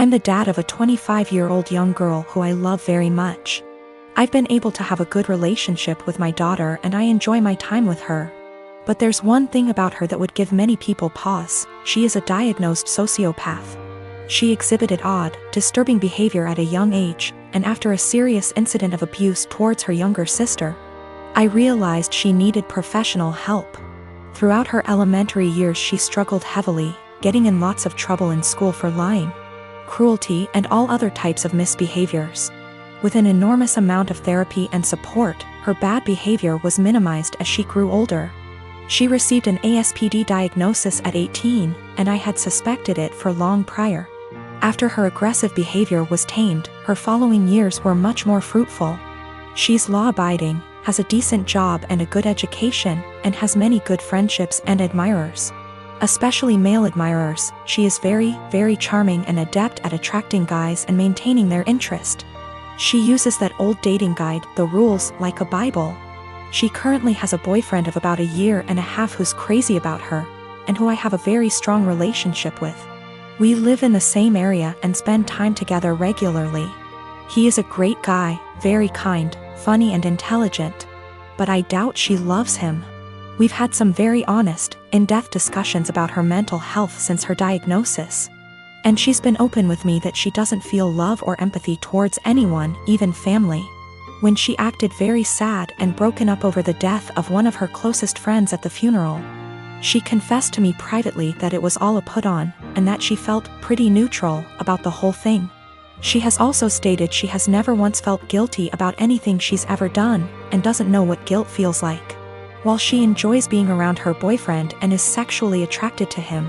I'm the dad of a 25-year-old young girl who I love very much. I've been able to have a good relationship with my daughter and I enjoy my time with her. But there's one thing about her that would give many people pause: she is a diagnosed sociopath. She exhibited odd, disturbing behavior at a young age, and after a serious incident of abuse towards her younger sister, I realized she needed professional help. Throughout her elementary years she struggled heavily, getting in lots of trouble in school for lying, cruelty, and all other types of misbehaviors. With an enormous amount of therapy and support, her bad behavior was minimized as she grew older. She received an ASPD diagnosis at 18, and I had suspected it for long prior. After her aggressive behavior was tamed, her following years were much more fruitful. She's law-abiding, has a decent job and a good education, and has many good friendships and admirers. Especially male admirers. She is very, very charming and adept at attracting guys and maintaining their interest. She uses that old dating guide, The Rules, like a Bible. She currently has a boyfriend of about a year and a half who's crazy about her, and who I have a very strong relationship with. We live in the same area and spend time together regularly. He is a great guy, very kind, funny and intelligent. But I doubt she loves him. We've had some very honest, in-depth discussions about her mental health since her diagnosis. And she's been open with me that she doesn't feel love or empathy towards anyone, even family. When she acted very sad and broken up over the death of one of her closest friends at the funeral, she confessed to me privately that it was all a put-on, and that she felt pretty neutral about the whole thing. She has also stated she has never once felt guilty about anything she's ever done, and doesn't know what guilt feels like. While she enjoys being around her boyfriend and is sexually attracted to him,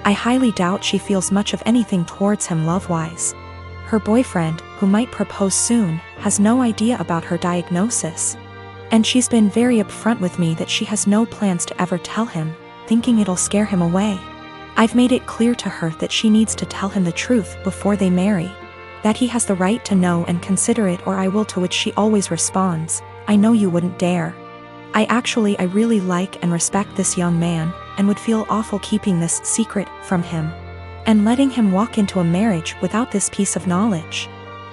I highly doubt she feels much of anything towards him love-wise. Her boyfriend, who might propose soon, has no idea about her diagnosis. And she's been very upfront with me that she has no plans to ever tell him, thinking it'll scare him away. I've made it clear to her that she needs to tell him the truth before they marry. That he has the right to know and consider it, or I will, to which she always responds, "I know you wouldn't dare." I really like and respect this young man, and would feel awful keeping this secret from him, and letting him walk into a marriage without this piece of knowledge.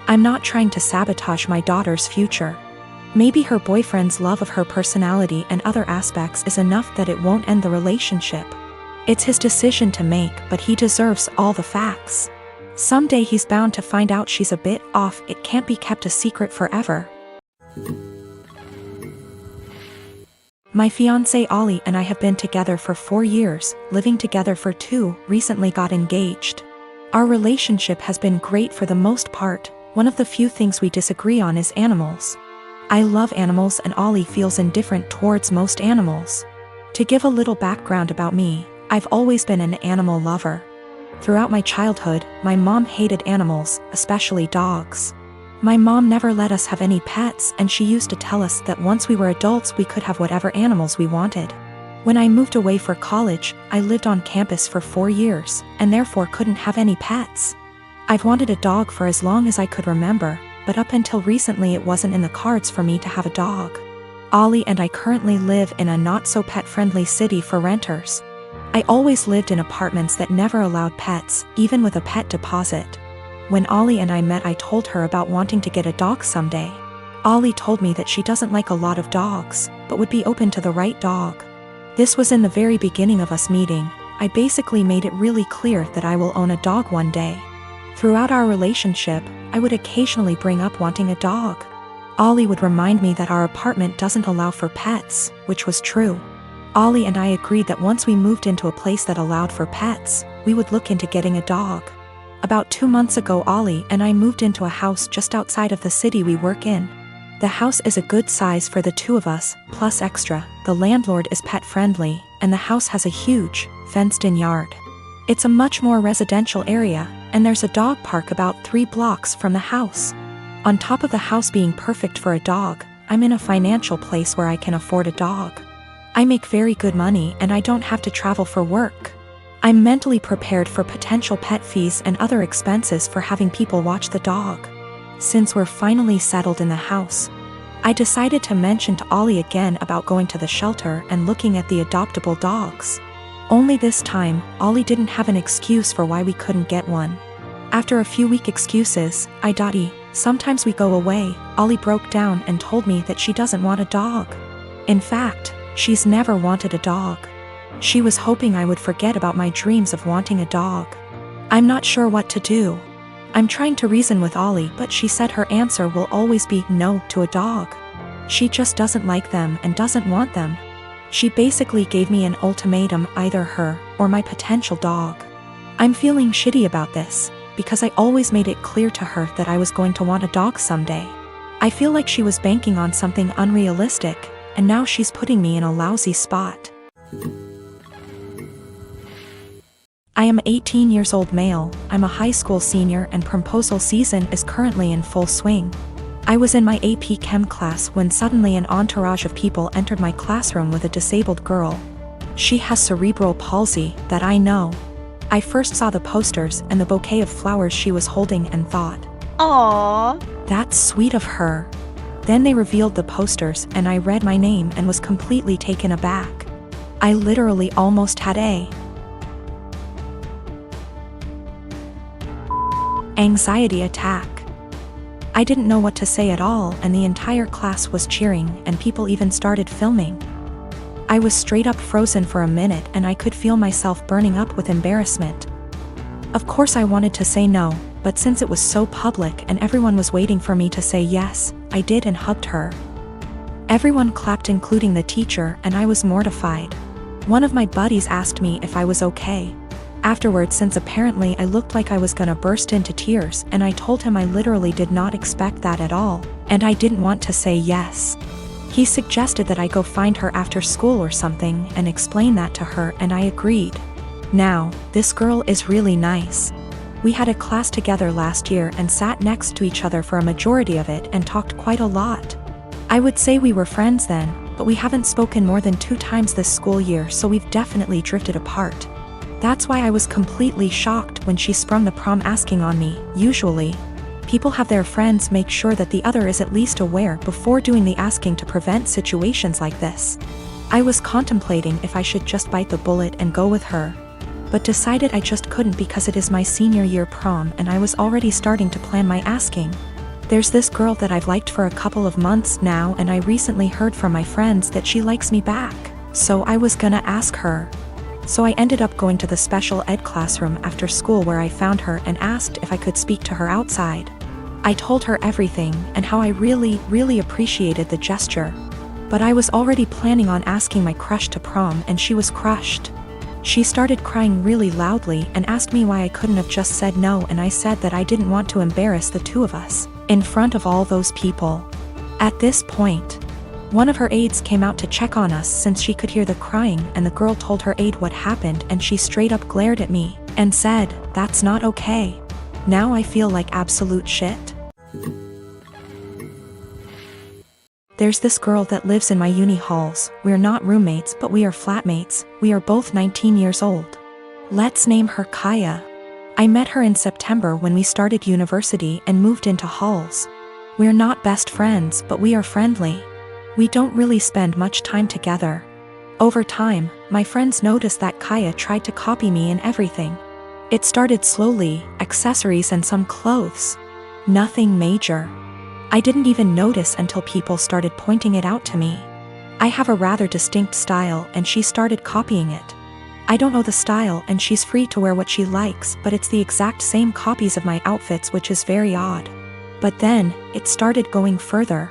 I'm not trying to sabotage my daughter's future. Maybe her boyfriend's love of her personality and other aspects is enough that it won't end the relationship. It's his decision to make, but he deserves all the facts. Someday he's bound to find out she's a bit off. It can't be kept a secret forever. My fiancé Ollie and I have been together for 4 years, living together for 2, recently got engaged. Our relationship has been great for the most part. One of the few things we disagree on is animals. I love animals and Ollie feels indifferent towards most animals. To give a little background about me, I've always been an animal lover. Throughout my childhood, my mom hated animals, especially dogs. My mom never let us have any pets, and she used to tell us that once we were adults we could have whatever animals we wanted. When I moved away for college, I lived on campus for 4 years, and therefore couldn't have any pets. I've wanted a dog for as long as I could remember, but up until recently it wasn't in the cards for me to have a dog. Ollie and I currently live in a not-so-pet-friendly city for renters. I always lived in apartments that never allowed pets, even with a pet deposit. When Ollie and I met, I told her about wanting to get a dog someday. Ollie told me that she doesn't like a lot of dogs, but would be open to the right dog. This was in the very beginning of us meeting. I basically made it really clear that I will own a dog one day. Throughout our relationship, I would occasionally bring up wanting a dog. Ollie would remind me that our apartment doesn't allow for pets, which was true. Ollie and I agreed that once we moved into a place that allowed for pets, we would look into getting a dog. About 2 months ago, Ollie and I moved into a house just outside of the city we work in. The house is a good size for the 2 of us, plus extra. The landlord is pet-friendly, and the house has a huge, fenced-in yard. It's a much more residential area, and there's a dog park about 3 blocks from the house. On top of the house being perfect for a dog, I'm in a financial place where I can afford a dog. I make very good money and I don't have to travel for work. I'm mentally prepared for potential pet fees and other expenses for having people watch the dog. Since we're finally settled in the house, I decided to mention to Ollie again about going to the shelter and looking at the adoptable dogs. Only this time, Ollie didn't have an excuse for why we couldn't get one. After a few weak excuses, sometimes we go away, Ollie broke down and told me that she doesn't want a dog. In fact, she's never wanted a dog. She was hoping I would forget about my dreams of wanting a dog. I'm not sure what to do. I'm trying to reason with Ollie, but she said her answer will always be no to a dog. She just doesn't like them and doesn't want them. She basically gave me an ultimatum, either her or my potential dog. I'm feeling shitty about this, because I always made it clear to her that I was going to want a dog someday. I feel like she was banking on something unrealistic, and now she's putting me in a lousy spot. I am 18 years old male, I'm a high school senior and proposal season is currently in full swing. I was in my AP Chem class when suddenly an entourage of people entered my classroom with a disabled girl. She has cerebral palsy, that I know. I first saw the posters and the bouquet of flowers she was holding and thought, "Aww, that's sweet of her." Then they revealed the posters and I read my name and was completely taken aback. I literally almost had a anxiety attack. I didn't know what to say at all, and the entire class was cheering and people even started filming. I was straight up frozen for a minute and I could feel myself burning up with embarrassment. Of course I wanted to say no, but since it was so public and everyone was waiting for me to say yes, I did and hugged her. Everyone clapped including the teacher and I was mortified. One of my buddies asked me if I was okay. Afterwards, since apparently I looked like I was gonna burst into tears, and I told him I literally did not expect that at all, and I didn't want to say yes. He suggested that I go find her after school or something and explain that to her, and I agreed. Now, this girl is really nice. We had a class together last year and sat next to each other for a majority of it and talked quite a lot. I would say we were friends then, but we haven't spoken more than 2 times this school year, so we've definitely drifted apart. That's why I was completely shocked when she sprung the prom asking on me. Usually, people have their friends make sure that the other is at least aware before doing the asking to prevent situations like this. I was contemplating if I should just bite the bullet and go with her, but decided I just couldn't because it is my senior year prom and I was already starting to plan my asking. There's this girl that I've liked for a couple of months now, and I recently heard from my friends that she likes me back, so I was gonna ask her. So I ended up going to the special ed classroom after school where I found her and asked if I could speak to her outside. I told her everything and how I really appreciated the gesture. But I was already planning on asking my crush to prom and she was crushed. She started crying really loudly and asked me why I couldn't have just said no, and I said that I didn't want to embarrass the two of us in front of all those people. At this point, one of her aides came out to check on us since she could hear the crying, and the girl told her aide what happened and she straight up glared at me and said, "That's not okay." Now I feel like absolute shit. There's this girl that lives in my uni halls. We're not roommates, but we are flatmates. We are both 19 years old. Let's name her Kaya. I met her in September when we started university and moved into halls. We're not best friends, but we are friendly. We don't really spend much time together. Over time, my friends noticed that Kaya tried to copy me in everything. It started slowly, accessories and some clothes. Nothing major. I didn't even notice until people started pointing it out to me. I have a rather distinct style and she started copying it. I don't know the style and she's free to wear what she likes, but it's the exact same copies of my outfits, which is very odd. But then, it started going further.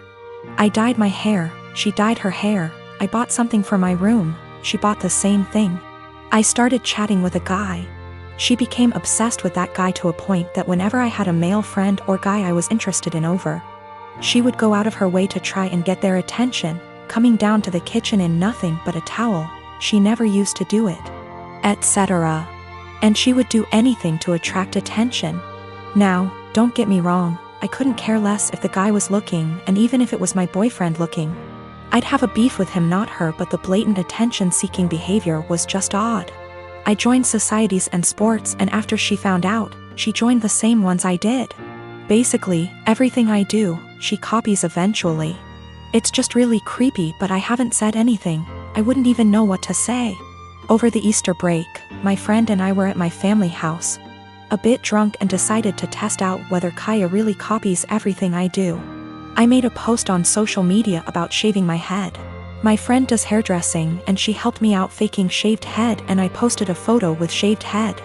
I dyed my hair, she dyed her hair. I bought something for my room, she bought the same thing. I started chatting with a guy. She became obsessed with that guy to a point that whenever I had a male friend or guy I was interested in over, she would go out of her way to try and get their attention, coming down to the kitchen in nothing but a towel. She never used to do it, etc. And she would do anything to attract attention. Now, don't get me wrong, I couldn't care less if the guy was looking, and even if it was my boyfriend looking. I'd have a beef with him, not her, but the blatant attention-seeking behavior was just odd. I joined societies and sports, and after she found out, she joined the same ones I did. Basically, everything I do, she copies eventually. It's just really creepy, but I haven't said anything. I wouldn't even know what to say. Over the Easter break, my friend and I were at my family house. a bit drunk, and decided to test out whether Kaya really copies everything I do. I made a post on social media about shaving my head. My friend does hairdressing and she helped me out faking shaved head, and I posted a photo with shaved head.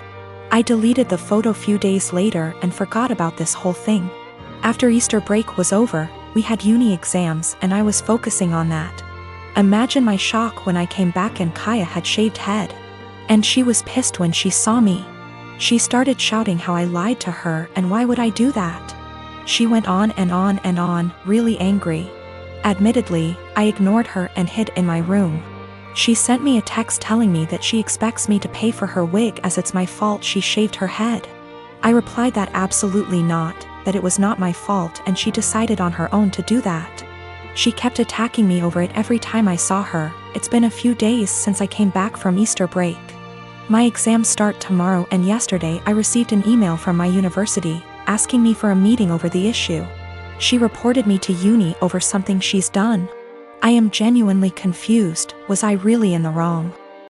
I deleted the photo few days later and forgot about this whole thing. After Easter break was over, we had uni exams and I was focusing on that. Imagine my shock when I came back and Kaya had shaved head. And she was pissed when she saw me. She started shouting how I lied to her and why would I do that. She went on and on and on, really angry. Admittedly, I ignored her and hid in my room. She sent me a text telling me that she expects me to pay for her wig as it's my fault she shaved her head. I replied that absolutely not, that it was not my fault and she decided on her own to do that. She kept attacking me over it every time I saw her. It's been a few days since I came back from Easter break. My exams start tomorrow and yesterday I received an email from my university asking me for a meeting over the issue. She reported me to uni over something she's done. I am genuinely confused. Was I really in the wrong?